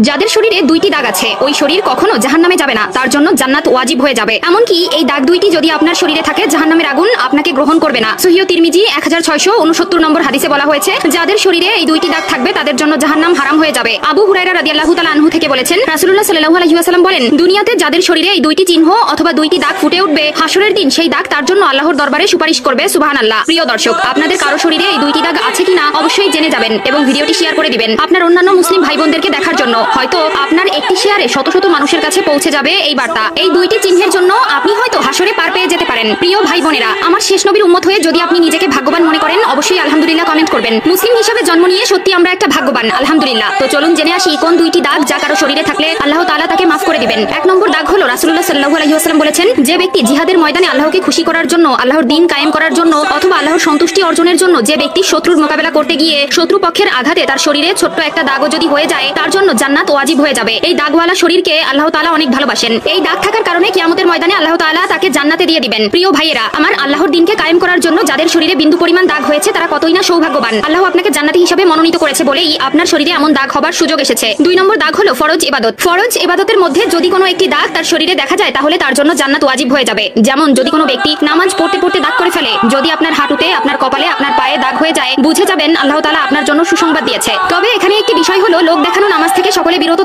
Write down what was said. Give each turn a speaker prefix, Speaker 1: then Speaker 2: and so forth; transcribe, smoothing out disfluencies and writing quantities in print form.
Speaker 1: যাদের শরীরে দুইটি দাগ আছে ওই শরীর কখনো জাহান্নামে যাবে না, তার জন্য জান্নাত ওয়াজিব হয়ে যাবে। এমনকি এই দাগ দুইটি যদি আপনার শরীরে থাকে জাহান্নামের আগুন আপনাকে গ্রহণ করবে না। সহিহ তিরমিজি 1669 নম্বর হাদিসে বলা হয়েছে, যাদের শরীরে এই দুইটি দাগ থাকবে তাদের জন্য জাহান্নাম হারাম হয়ে যাবে। আবু হুরায়রা রাদিয়াল্লাহু তাআলা আনহু থেকে বলেছেন, রাসূলুল্লাহ সাল্লাল্লাহু আলাইহি ওয়াসাল্লাম বলেন, দুনিয়াতে যাদের শরীরে এই দুইটি চিহ্ন অথবা দুইটি দাগ ফুটে উঠবে, হাসরের দিন সেই দাগ তার জন্য আল্লাহর দরবারে সুপারিশ করবে। সুবহানাল্লাহ। প্রিয় দর্শক, আপনাদের কারো শরীরে এই দুইটি দাগ আছে কিনা অবশ্যই জেনে যাবেন এবং ভিডিওটি শেয়ার করে দিবেন আপনার অন্যান্য মুসলিম ভাই বোনদেরকে দেখার জন্য। হয়তো আপনার একটি শেয়ারে শত শত মানুষের কাছে পৌঁছে যাবে এই বার্তা। এই দুইটি চিহ্নের জন্য আপনি হয়তো হাসরে পার পেয়ে যেতে পারেন। প্রিয় ভাই বোনেরা, আমার শেষ নবীর উম্মত হয়ে যদি আপনি নিজেকে ভাগ্যবান মনে করেন অবশ্যই আলহামদুলিল্লাহ কমেন্ট করবেন। মুসলিম হিসেবে জন্ম নিয়ে সত্যি আমরা একটা ভাগ্যবান, আলহামদুলিল্লাহ। তো চলুন জেনে আসি কোন দুইটি দাগ যা কারো শরীরে থাকলে আল্লাহ তাআলা তাকে মাফ করে দিবেন। এক নম্বর দাগ হলো, রাসূলুল্লাহ সাল্লাল্লাহু আলাইহি ওয়াসাল্লাম বলেছেন, যে ব্যক্তি জিহাদের ময়দানে আল্লাহকে খুশি করার জন্য, আল্লাহর দ্বীন কায়েম করার জন্য অথবা আল্লাহর সন্তুষ্টি অর্জনের জন্য যে ব্যক্তি শত্রুর মোকাবেলা করতে গিয়ে শত্রুপক্ষের আঘাতে তার শরীরে ছোট্ট একটা দাগও যদি হয়ে যায় তার জন্য জান্নাত ওয়াজিব হয়ে যাবে। এই দাগওয়ালা শরীরকে আল্লাহ তাআলা অনেক ভালোবাসেন। এই দাগ থাকার কারণে কিয়ামতের ময়দানে আল্লাহ তাআলা তাকে জান্নাতে দিয়ে দিবেন। প্রিয় ভাইয়েরা আমার, আল্লাহর দ্বীনকে কায়েম করার জন্য যাদের শরীরে বিন্দু পরিমাণ দাগ হয়েছে তারা কতই না সৌভাগ্যবান। আল্লাহ আপনাকে জান্নাতি হিসেবে মনোনীত করেছে বলেই আপনার শরীরে এমন দাগ হবার সুযোগ এসেছে। দুই নম্বর দাগ হলো ফরজ ইবাদত। ফরজ ইবাদতের মধ্যে যদি কোনো একটি দাগ তার শরীরে দেখা যায় তাহলে তার জন্য জান্নাত ওয়াজিব হয়ে যাবে। যেমন যদি কোনো ব্যক্তি নামাজ পড়তে পড়তে দাগ করে ফেলে, যদি আপনার হাঁটুতে, আপনার কপালে, আপনার পায়ে দাগ হয়ে যায় বুঝে যাবেন আল্লাহ তাআলা আপনার জন্য সুসংবাদ দিয়েছে। তবে এখানে একটি বিষয় হলো, লোক দেখানো নামাজ থেকে সকলে বিরত